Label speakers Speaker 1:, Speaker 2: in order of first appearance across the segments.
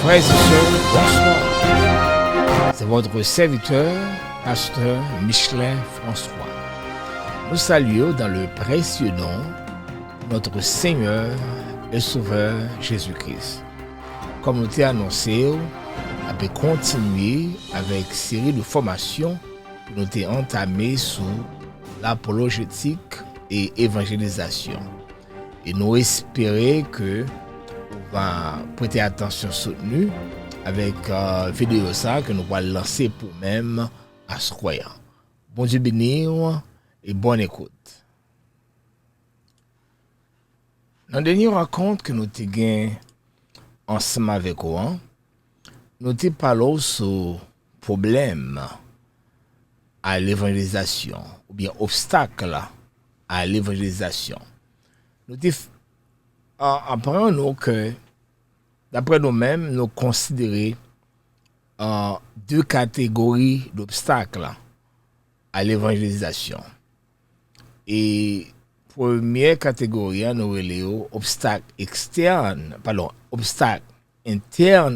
Speaker 1: Frères et sœurs, bonsoir. C'est votre serviteur, pasteur Michelin François. Nous saluons dans le précieux nom notre Seigneur et Sauveur Jésus-Christ. Comme nous t'ai annoncé, on peut continuer avec une série de formations que nous t'ai entamé sous l'apologétique et évangélisation. Et nous espérons que on va prêter attention soutenue avec vidéo ça que nous allons lancer pour même à ce croyant. Bon Dieu bénir et bonne écoute. Dans la dernière rencontre que nous avons gagnée ensemble avec vous, nous avons parlé sur problème à l'évangélisation ou bien obstacle à l'évangélisation. Nous apprenons que d'après nous-mêmes, nous considérons deux catégories d'obstacles à l'évangélisation. Et première catégorie, nous relèvons obstacle interne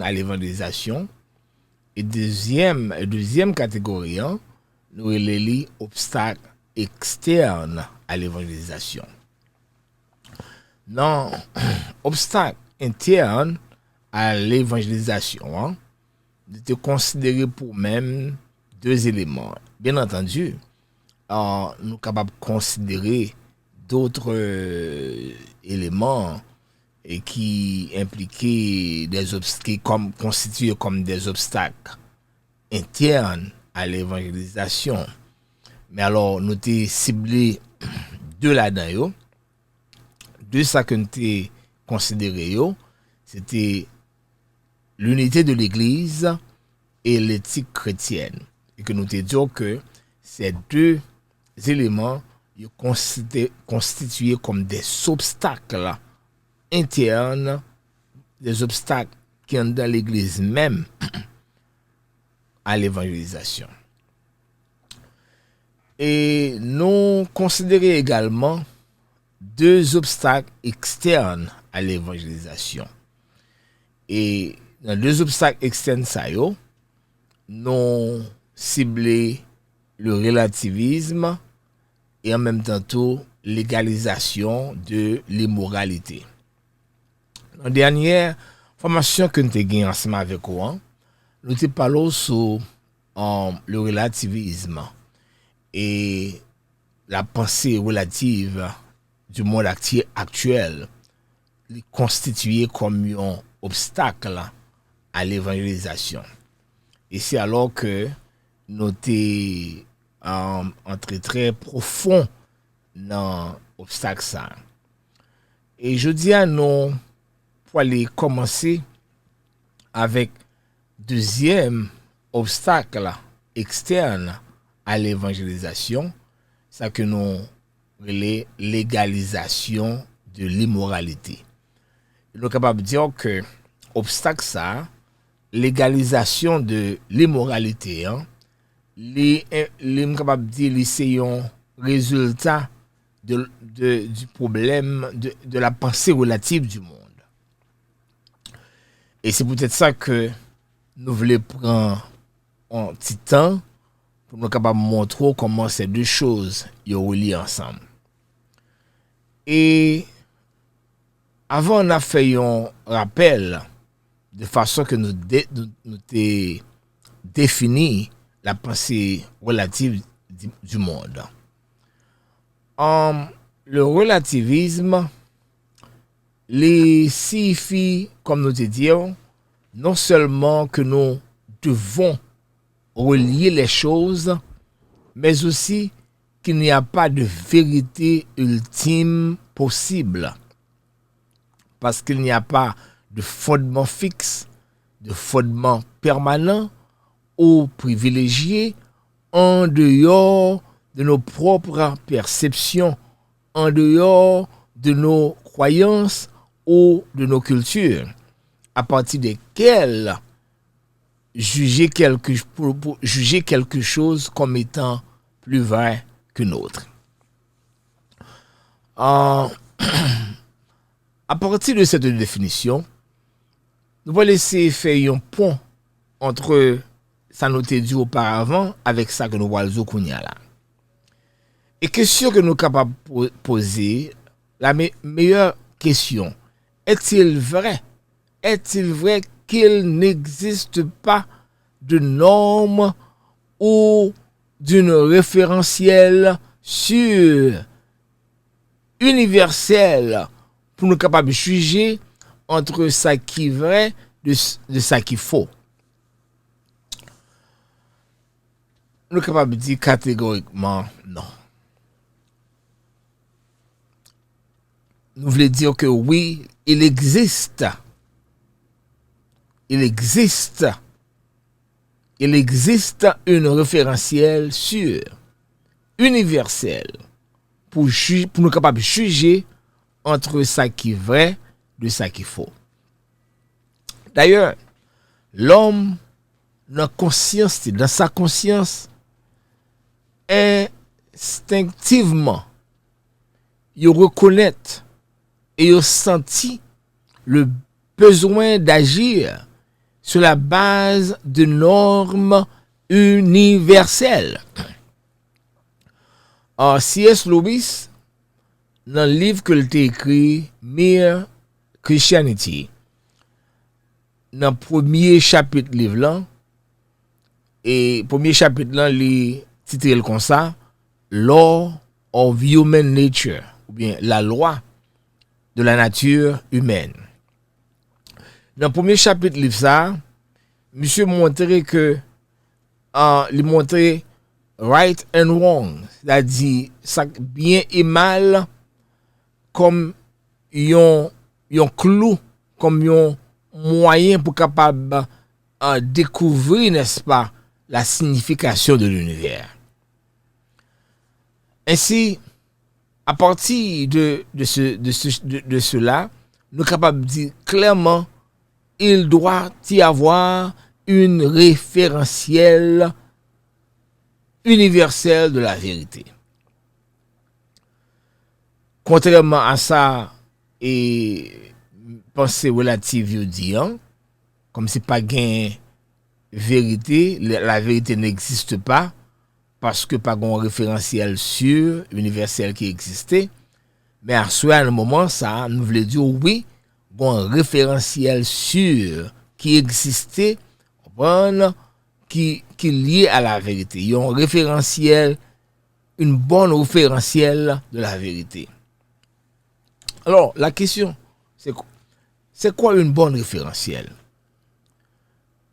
Speaker 1: à l'évangélisation. Et deuxième catégorie, nous relèvons obstacle externe à l'évangélisation. Non, obstacle interne à l'évangélisation, nous te considérer pour même deux éléments. Bien entendu, nous sommes capables de considérer d'autres éléments et qui impliquaient des obstacles, constitués comme des obstacles internes à l'évangélisation. Mais alors, nous t'ai ciblé deux là-dedans. Deux ça que nous t'ai considéré, c'était l'unité de l'Église et l'éthique chrétienne. Et que nous t'ai dit que ces deux éléments constitués comme des obstacles internes, des obstacles qui sont dans l'Église même à l'évangélisation. Et nous considérons également deux obstacles externes à l'évangélisation. Et dans deux obstacles externes, nous ciblons le relativisme et en même temps l'égalisation de l'immoralité. Dans la dernière formation que nous avons gagnée ensemble avec vous, nous avons parlé sur le relativisme et la pensée relative du monde actuel constitué comme un obstacle à l'évangélisation. Et c'est alors que nous sommes entrés très profond dans l'obstacle ça. Et je dis à nous, pour aller commencer avec deuxième obstacle externe à l'évangélisation, ça que nous légalisation de l'immoralité. Nous sommes capables de dire que obstacle ça, légalisation de l'immoralité, les capables de dire c'est un résultat du problème de la pensée relative du monde. Et c'est peut-être ça que nous voulons prendre un petit temps pour nous capables de montrer comment ces deux choses sont reliées ensemble. Et avant, on a fait un rappel de façon que nous défini la pensée relative du monde. Le relativisme signifie, comme nous te disons, non seulement que nous devons relier les choses, mais aussi qu'il n'y a pas de vérité ultime possible. Parce qu'il n'y a pas de fondement fixe, de fondement permanent ou privilégié en dehors de nos propres perceptions, en dehors de nos croyances ou de nos cultures, à partir desquelles juger quelque chose comme étant plus vrai qu'une autre. À partir de cette définition, nous allons laisser faire un pont entre ça nous était dit auparavant avec ça que nous allons dire là. Et question que nous sommes capables de poser, la meilleure question, est-il vrai qu'il n'existe pas de norme ou d'une référentiel sûr, universel, pour nous capables de juger entre ça qui est vrai de ça qui est faux? Nous sommes capables de dire catégoriquement non. Nous voulons dire que oui, il existe une référentiel sûr, universel, pour nous capables de juger entre ça qui est vrai de ça qui est faux. D'ailleurs, l'homme, dans sa conscience, instinctivement, il reconnaît et il sentit le besoin d'agir sur la base de normes universelles. C.S. Lewis, dans le livre que il a écrit, Mere Christianity, dans le premier chapitre du livre là, et premier chapitre là, il est titré comme ça, Law of Human Nature, ou bien la loi de la nature humaine. Dans le premier chapitre livre ça, monsieur montrait que il montrait right and wrong, c'est-à-dire ça bien et mal comme un clou, comme un moyen pour capable découvrir, n'est-ce pas, la signification de l'univers. Ainsi, à partir de cela, nous sommes capables de dire clairement il doit y avoir une référentielle universelle de la vérité. Contrairement à ça, et pensée relative, dit, comme c'est pas gain vérité, la vérité n'existe pas, parce que pas un référentiel sûr, universel qui existait. Mais à un moment, ça, nous voulons dire oui, un référentiel sûr qui existait, qui est lié à la vérité. Il y a un référentiel, une bonne référentiel de la vérité. Alors, la question, c'est quoi une bonne référentiel?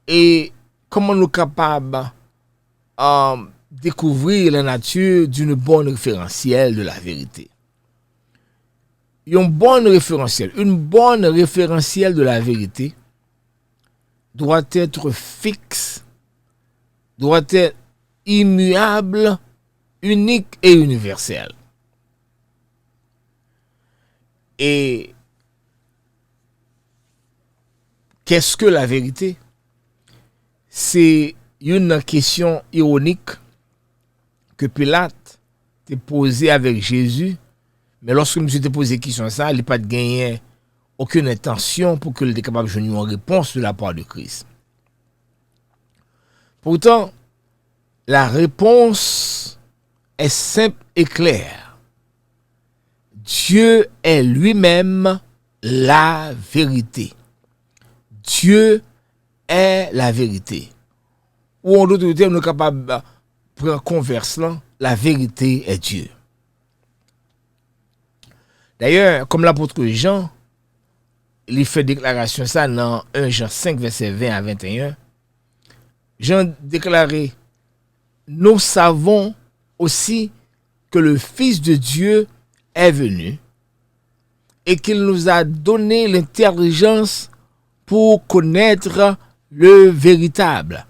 Speaker 1: Et comment nous sommes capables de découvrir la nature d'une bonne référentielle de la vérité? Une bonne référentielle de la vérité doit être fixe, doit être immuable, unique et universelle. Et qu'est-ce que la vérité? C'est une question ironique que Pilate t'a posée avec Jésus. Mais lorsque je me suis posé la question ça, il n'a pas de gagner aucune intention pour qu'il soit capable de donner une réponse de la part de Christ. Pourtant, la réponse est simple et claire. Dieu est lui-même la vérité. Dieu est la vérité. Ou en d'autres termes, nous sommes capables de prendre converse là, la vérité est Dieu. D'ailleurs, comme l'apôtre Jean, il fait déclaration ça dans 1 Jean 5, verset 20 à 21. Jean déclaré, nous savons aussi que le Fils de Dieu est venu et qu'il nous a donné l'intelligence pour connaître le véritable.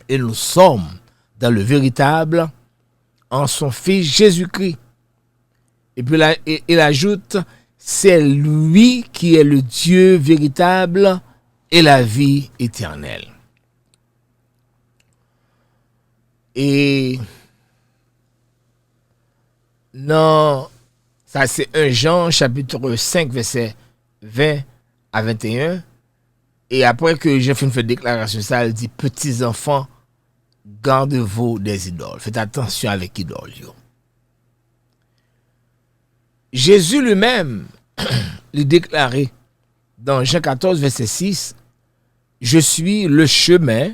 Speaker 1: Et nous sommes dans le véritable en son Fils Jésus-Christ. Et puis là, il ajoute, c'est lui qui est le Dieu véritable et la vie éternelle. Et non, ça c'est 1 Jean chapitre 5 verset 20 à 21. Et après que j'ai fait une déclaration, ça, elle dit, petits enfants, gardez-vous des idoles. Faites attention avec idoles. Jésus lui-même, il déclaré dans Jean 14, verset 6, je suis le chemin,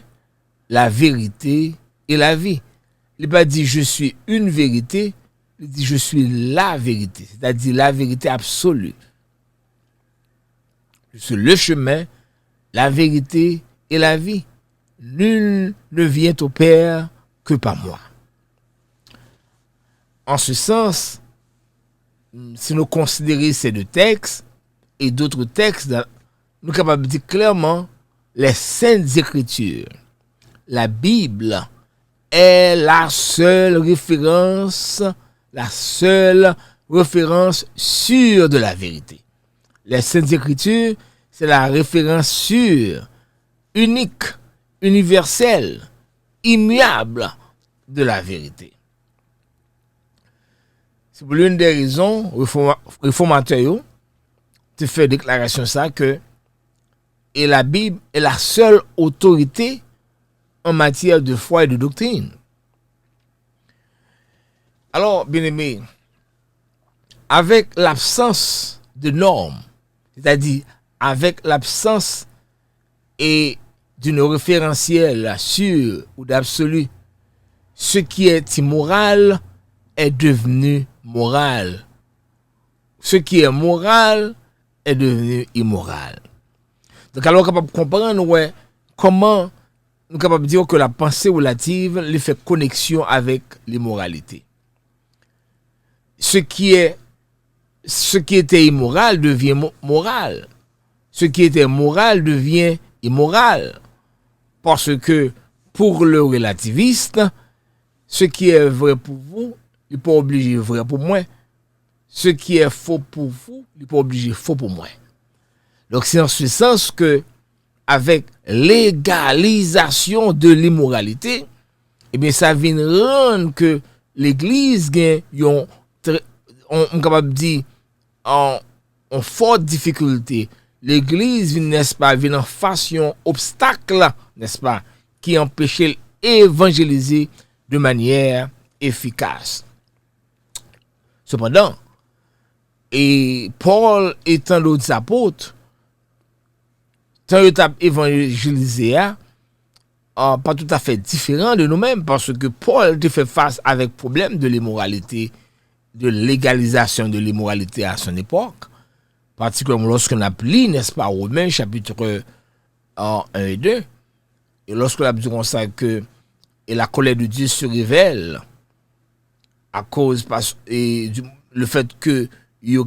Speaker 1: la vérité et la vie. Il n'a pas dit je suis une vérité, il dit je suis la vérité, c'est-à-dire la vérité absolue. Je suis le chemin, la vérité et la vie. Nul ne vient au Père que par moi. En ce sens, si nous considérons ces deux textes et d'autres textes, nous sommes capables de dire clairement les Saintes Écritures. La Bible est la seule référence sûre de la vérité. Les Saintes Écritures, c'est la référence sûre, unique, universelle, immuable de la vérité. C'est pour l'une des raisons, réformateurs, tu fais déclaration ça que et la Bible est la seule autorité en matière de foi et de doctrine. Alors, bien aimé, avec l'absence de normes, c'est-à-dire avec l'absence et d'une référentielle sûre ou d'absolu, ce qui est immoral est devenu moral. Ce qui est moral est devenu immoral. Donc, alors, on est capable de comprendre comment nous sommes capables de dire que la pensée relative lui fait connexion avec l'immoralité. Ce qui était immoral devient moral. Ce qui était moral devient immoral. Parce que pour le relativiste, ce qui est vrai pour vous, il n'est pas obligé vrai pour moi. Ce qui est faux pour vous, il n'est pas obligé faux pour moi. Donc c'est en ce sens que, avec légalisation de l'immoralité, eh bien ça vient rendre que l'Église gagne on capable de dire en forte difficulté. L'Église n'est-ce pas vient en façon obstacle, n'est-ce pas, qui empêche d'évangéliser de manière efficace. Cependant, et Paul étant d'autres apôtres, tant étape évangélisé, pas tout à fait différent de nous-mêmes, parce que Paul a fait face avec le problème de l'immoralité, de légalisation de l'immoralité à son époque, particulièrement lorsqu'on a lu, n'est-ce pas, Romains chapitre 1 et 2, et lorsqu'on a dit comme ça que et la colère de Dieu se révèle à cause et le fait que il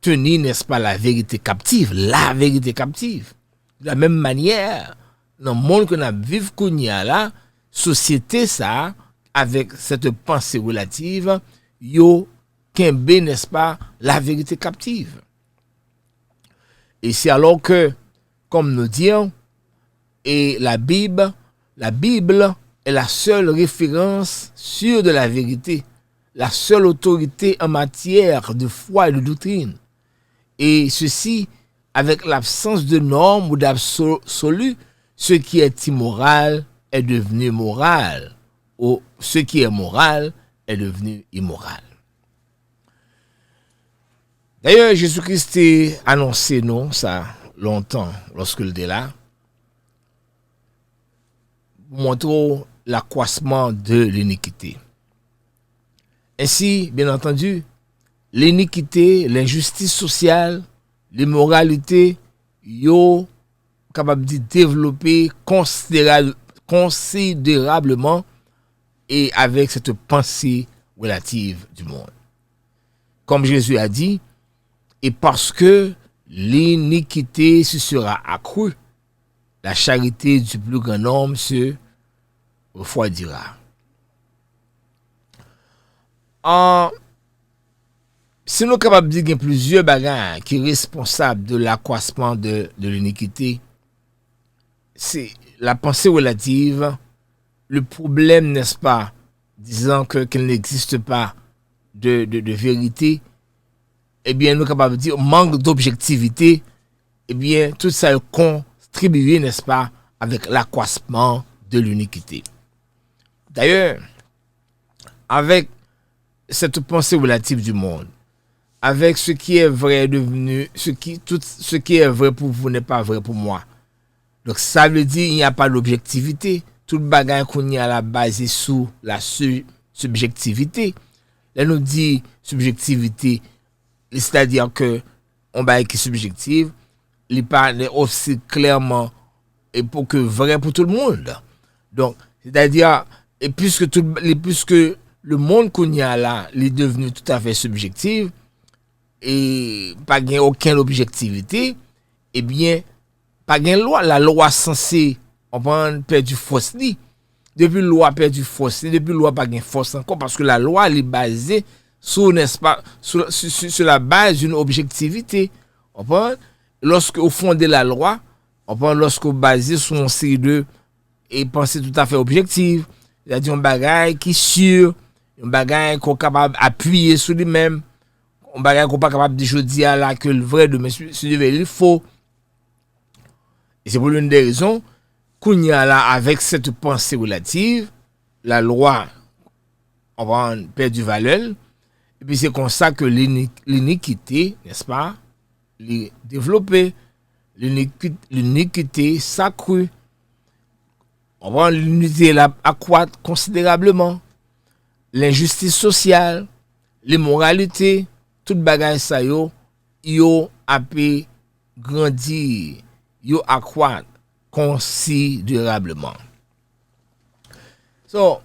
Speaker 1: tenu, n'est-ce pas, la vérité captive. De la même manière, dans le monde que nous vivons là, société ça, avec cette pensée relative, yo kembe, n'est-ce pas, la vérité captive. Et c'est alors que, comme nous disons, et la Bible est la seule référence sûre de la vérité, la seule autorité en matière de foi et de doctrine. Et ceci avec l'absence de normes ou d'absolu, ce qui est immoral est devenu moral, ou ce qui est moral est devenu immoral. D'ailleurs, Jésus-Christ a annoncé non ça longtemps lorsque il était là, montrant l'accroissement de l'iniquité. Ainsi, bien entendu, l'iniquité, l'injustice sociale, l'immoralité, yo capable de développer considérablement et avec cette pensée relative du monde. Comme Jésus a dit, et parce que l'iniquité se sera accrue, la charité du plus grand nombre se refroidira. Si nous sommes capables de dire qu'il y a plusieurs bagages qui sont responsables de l'accroissement de l'iniquité, c'est la pensée relative, le problème, n'est-ce pas, disant qu'il n'existe pas de vérité, eh bien, nous sommes capables de dire manque d'objectivité, eh bien, tout ça est contribuer, n'est-ce pas, avec l'accroissement de l'iniquité. D'ailleurs, avec cette pensée relative du monde, avec ce qui est vrai devenu, tout ce qui est vrai pour vous n'est pas vrai pour moi. Donc ça veut dire qu'il n'y a pas d'objectivité. Tout le bagage qu'on y a là basé sous la subjectivité. Là nous dit subjectivité, c'est-à-dire que on bagage qui est subjectif, il parle aussi clairement et pour que vrai pour tout le monde. Donc c'est-à-dire et puisque le monde qu'on y a là, il est devenu tout à fait subjectif et pas gain aucune objectivité, eh bien pas gain loi, la loi censée on prend perdu force li. Depuis loi perdu force, depuis loi pas gain force encore parce que la loi elle est basée sur n'est-ce pas sur la base d'une objectivité. On prend lorsque au fond de la loi, on prend lorsque basé sur une série de et pensée tout à fait objective, c'est-à-dire un bagage qui sûr, un bagage qu'on capable appuyer sur lui-même, un bagage qu'on pas capable de dire là que le vrai de monsieur il faux. Et c'est pour l'une des raisons qu'on y a là avec cette pensée relative, la loi on va perdre du valeur et puis c'est comme ça que l'iniquité, n'est-ce pas, les développer, l'iniquité s'accrue. On va l'unité accroître considérablement. L'injustice sociale, l'immoralité, toute bagaille ça yo appé grandir, yo accroître considérablement. So,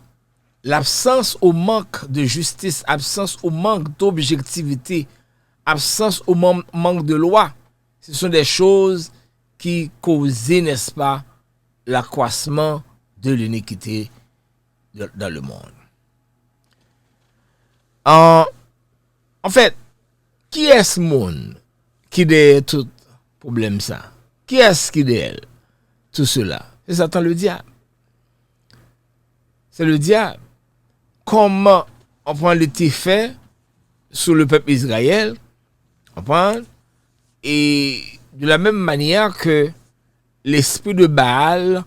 Speaker 1: l'absence au manque de justice, absence au manque d'objectivité, absence au manque de loi, ce sont des choses qui causent, n'est-ce pas, l'accroissement de l'iniquité dans le monde. En fait, qui est ce monde qui est tout problème ça? Qui est-ce qui est tout cela? C'est Satan le diable. C'est le diable. Comment on prend l'été fait sur le peuple Israël, on prend, et de la même manière que l'esprit de Baal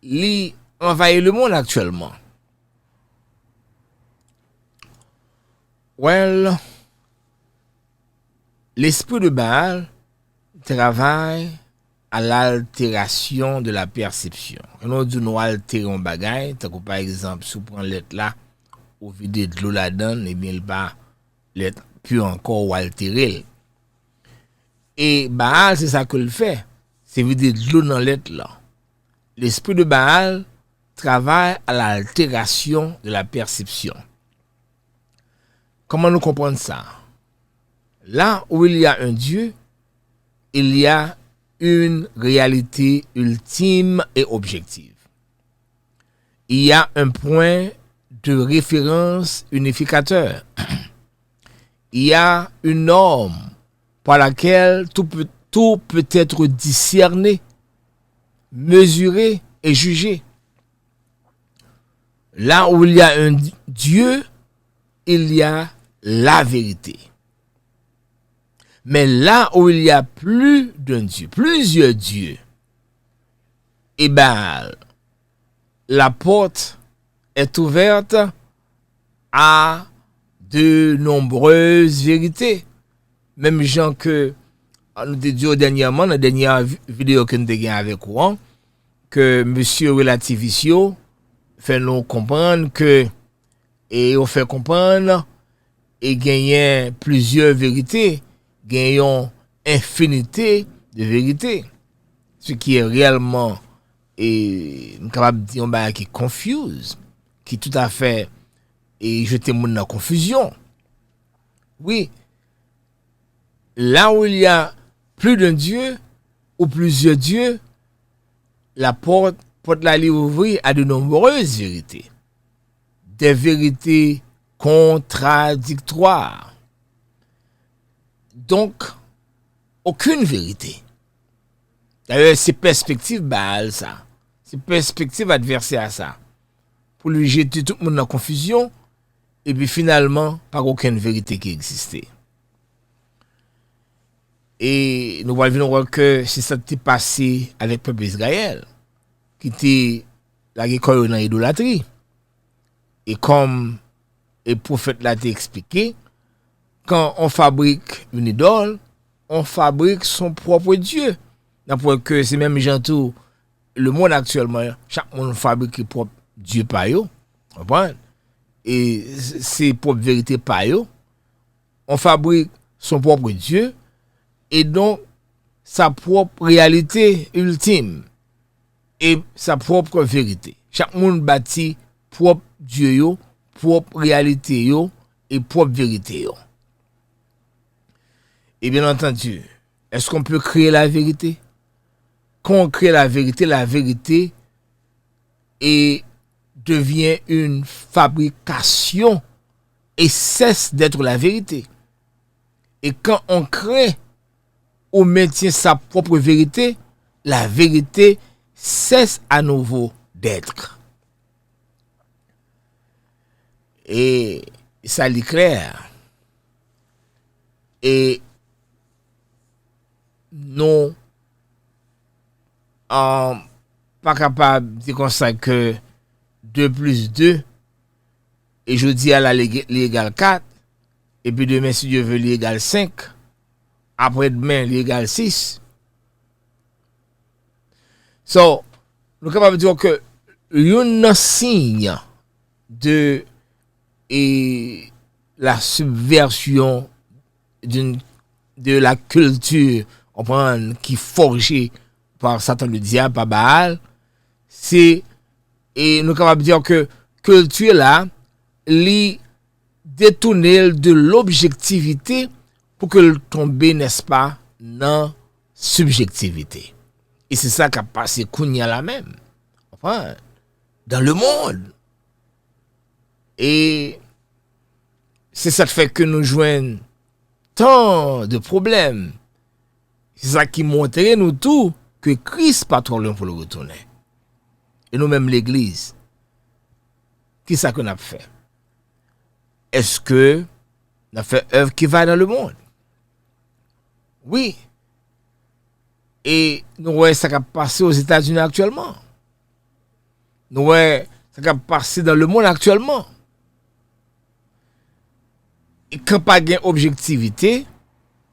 Speaker 1: lui envahit le monde actuellement. Well, l'esprit de Baal travaille à l'altération de la perception. Quand on dit nous altérer un bagage, par exemple, si on prend l'être là, au vide de l'eau là-dedans, et bien il va l'être plus encore ou altérer. Et Baal, c'est ça que le fait. C'est vider de l'eau dans l'être là. L'esprit de Baal travaille à l'altération de la perception. Comment nous comprendre ça? Là où il y a un Dieu, il y a une réalité ultime et objective. Il y a un point de référence unificateur. Il y a une norme par laquelle tout peut être discerné, mesuré et jugé. Là où il y a un Dieu, il y a la vérité. Mais là où il y a plus d'un Dieu, plusieurs dieux, eh ben, la porte est ouverte à de nombreuses vérités. Même gens que nous avons dit dernièrement, dans la dernière vidéo que nous avons gagné avec vous, que monsieur Relativisio fait nous comprendre que, et on fait comprendre, et gagner plusieurs vérités, gagnons infinité de vérités. Ce qui est réellement, et capable de dire, qui confuse, qui tout à fait, et jeter mon dans la confusion. Oui. Là où il y a plus d'un Dieu, ou plusieurs dieux, la porte la lui ouvrir à de nombreuses vérités. Des vérités contradictoires. Donc, aucune vérité. D'ailleurs, c'est perspective Baal, ça. C'est perspective adversaire à ça. Pour lui jeter tout le monde dans la confusion, et puis finalement, pas aucune vérité qui existait. Et nous voyons voir que c'est ça qui est passé avec le peuple Israël, qui était la récolte dans l'idolâtrie. Et comme le prophète l'a expliqué, quand on fabrique une idole, on fabrique son propre Dieu. D'après que c'est même gentil, le monde actuellement, chaque monde fabrique son propre Dieu par eux. Et ses propres vérités par eux. On fabrique son propre Dieu et donc sa propre réalité ultime et sa propre vérité. Chaque monde bâtit propre Dieu yo, propre réalité yo et propre vérité yo. Et bien entendu, est-ce qu'on peut créer la vérité? Quand on crée la vérité devient une fabrication et cesse d'être la vérité. Et quand on crée ou maintient sa propre vérité, la vérité cesse à nouveau d'être. Et ça l'est clair. Et non pas capable de dire comme ça que 2 plus 2 et je dis à la l'égale 4 et puis demain si Dieu veut l'égale 5 après demain l'égale 6. So, nous sommes capables de dire que un signe de la subversion de la culture qui est forgée par Satan le diable, par Baal, c'est, et nous sommes capables de dire que culture là, li détourner de l'objectivité pour que le tombe, n'est-ce pas, dans subjectivité. Et c'est ça qui a passé Kounia là même. Enfin, dans le monde. Et c'est ça qui fait que nous joignons tant de problèmes. C'est ça qui montre nous tout que Christ pas trop long pour le retourner. Et nous-mêmes l'Église. Qu'est-ce ça qu'on a fait? Est-ce que on a fait œuvre qui va dans le monde? Oui. Et nous voyons ça qui a passé aux États-Unis actuellement. Nous voyons ça qui a passé dans le monde actuellement. Et quand pas gain objectivité,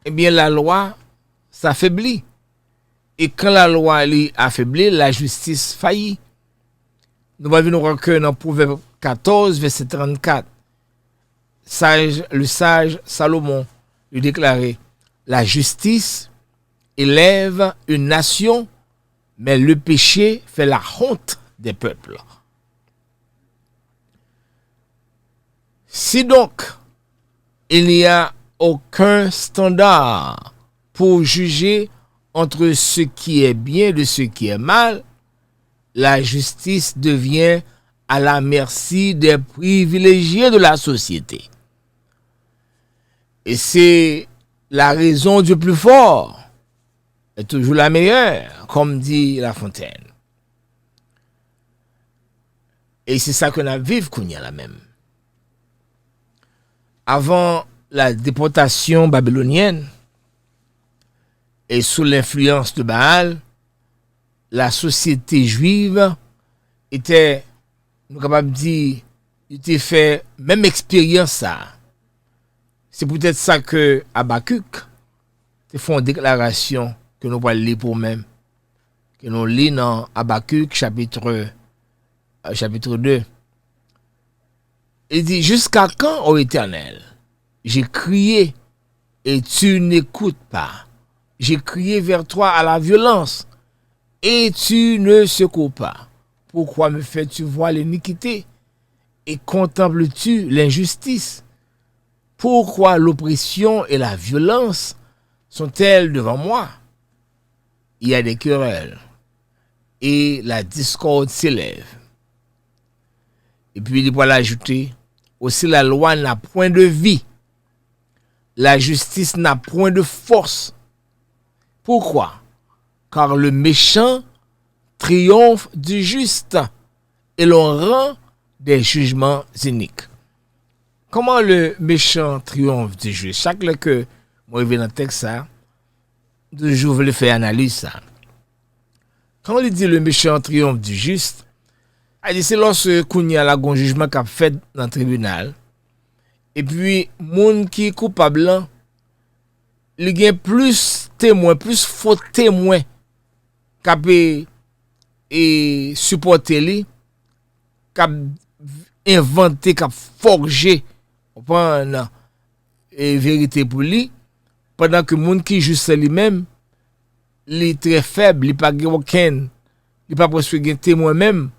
Speaker 1: eh bien la loi s'affaiblit. Et quand la loi est affaiblie, la justice faillit. Nous voyons voir que dans Proverbe 14, verset 34, le sage Salomon lui déclarait: la justice élève une nation, mais le péché fait la honte des peuples. Si donc il n'y a aucun standard pour juger entre ce qui est bien de ce qui est mal, la justice devient à la merci des privilégiés de la société. Et c'est la raison du plus fort est toujours la meilleure, comme dit La Fontaine. Et c'est ça qu'on a vécu qu'on y a la même. Avant la déportation babylonienne et sous l'influence de Baal, la société juive était, nous capables de dire, était fait même expérience ça. C'est peut-être ça que Habakkuk te font une déclaration que nous allons lire pour même, que nous lisons dans Habakkuk chapitre 2. Il dit: jusqu'à quand, ô Éternel, j'ai crié et tu n'écoutes pas. J'ai crié vers toi à la violence et tu ne secours pas. Pourquoi me fais-tu voir l'iniquité et contemples-tu l'injustice? Pourquoi l'oppression et la violence sont-elles devant moi? Il y a des querelles et la discorde s'élève. Et puis il va l'ajouter: aussi la loi n'a point de vie, la justice n'a point de force. Pourquoi? Car le méchant triomphe du juste et l'on rend des jugements iniques. Comment le méchant triomphe du juste? Chaque fois que moi je vais dans le texte, ça, je voulais faire analyse ça. Quand il dit le méchant triomphe du juste, il dit c'est lorsque qu'on y a la gon jugement qu'a fait dans le tribunal. Et puis monde qui est coupable là, il y a plus témoins, plus faux témoins qu'a et supporter lui, qu'a inventé, qu'a forgé prendre et vérité pour lui, pendant que monde qui juste lui-même, il est très faible, il pas aucun, il pas presque un témoin même,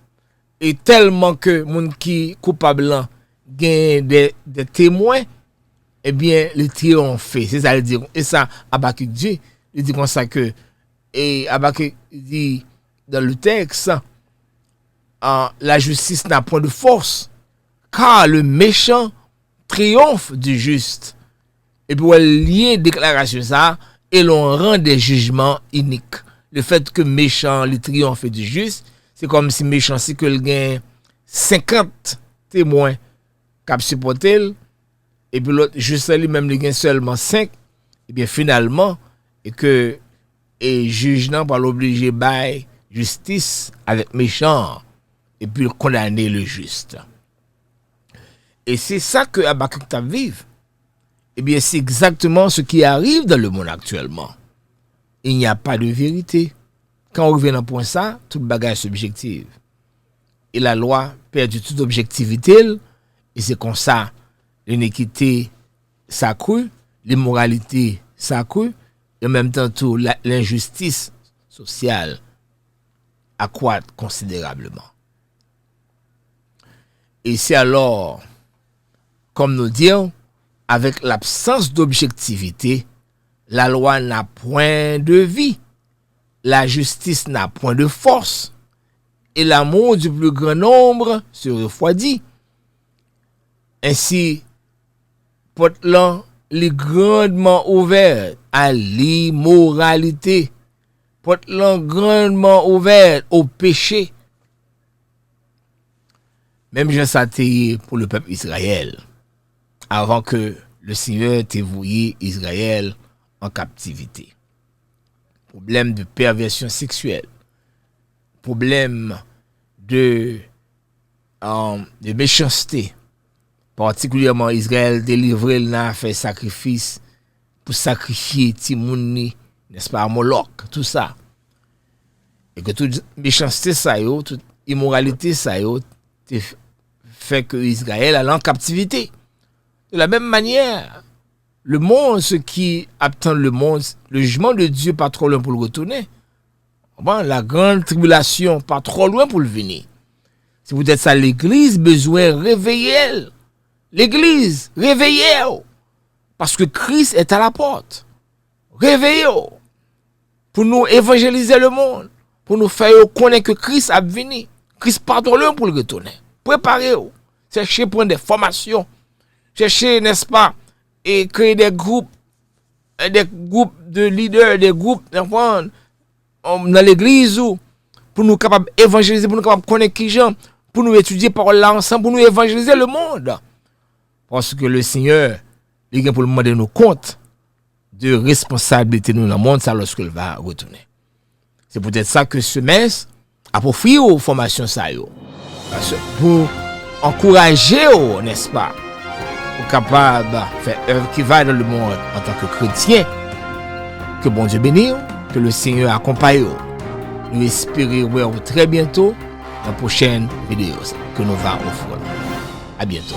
Speaker 1: et tellement que monde qui coupable là gagne des témoins, eh bien le triomphe, c'est ça le dire. Et ça Habakkuk dit, il dit comme ça que et Habakkuk dit dans le texte, la justice n'a point de force, car le méchant triomphe du juste. Et puis elle lie déclaration ça et l'on rend des jugements uniques. Le fait que méchant le triomphe du juste, c'est comme si méchant si que le gagne 50 témoins qui supporté et puis l'autre juste lui-même il gagne seulement 5, et bien finalement et que et juge n'a pas l'obligé bail justice avec méchant et puis condamner le juste. Et c'est ça que Habakkuk t'a vivre. Eh bien, c'est exactement ce qui arrive dans le monde actuellement. Il n'y a pas de vérité. Quand on revient à un point ça, toute bagage subjective. Et la loi perd toute objectivité. Et c'est comme ça, l'iniquité s'accrue, l'immoralité s'accrue, et en même temps, tout l'injustice sociale accroît considérablement. Et c'est alors, comme nous disons, avec l'absence d'objectivité, la loi n'a point de vie, la justice n'a point de force, et l'amour du plus grand nombre se refroidit. Ainsi, porte-là est grandement ouvert à l'immoralité, porte-là grandement ouvert au péché. Même je s'atteigne pour le peuple Israël, avant que le Seigneur t'ait voué Israël en captivité. Problème de perversion sexuelle, problème de méchanceté, particulièrement Israël délivré n'a fait sacrifice pour sacrifier Timouni, n'est-ce pas, à Moloch, tout ça. Et que toute méchanceté ça yo, toute immoralité ça yo, fait que Israël allait en captivité. De la même manière, le monde, ce qui attend le monde, le jugement de Dieu pas trop loin pour le retourner. Bon, la grande tribulation pas trop loin pour le venir. C'est peut-être ça l'église besoin réveiller elle. L'église, réveillez-vous. Parce que Christ est à la porte. Réveillez-vous. Pour nous évangéliser le monde. Pour nous faire connaître que Christ a venu. Christ pas trop loin pour le retourner. Préparez-vous. Cherchez prendre des formations. Cherchez, n'est-ce pas, et créer des groupes de leaders, des groupes dans l'église pour nous capables évangéliser, pour nous capables connaître qui gens, pour nous étudier par là ensemble, pour nous évangéliser le monde. Parce que le Seigneur, il vient pour nous demander nos comptes de responsabilité dans le monde, ça lorsqu'il va retourner. C'est peut-être ça que ce messe a pour offrir aux formations ça yo. Pour encourager, n'est-ce pas, pour capable de faire œuvre qui va dans le monde en tant que chrétien. Que bon Dieu bénisse, que le Seigneur accompagne. Nous espérons très bientôt dans la prochaine vidéo que nous allons offrir. À bientôt.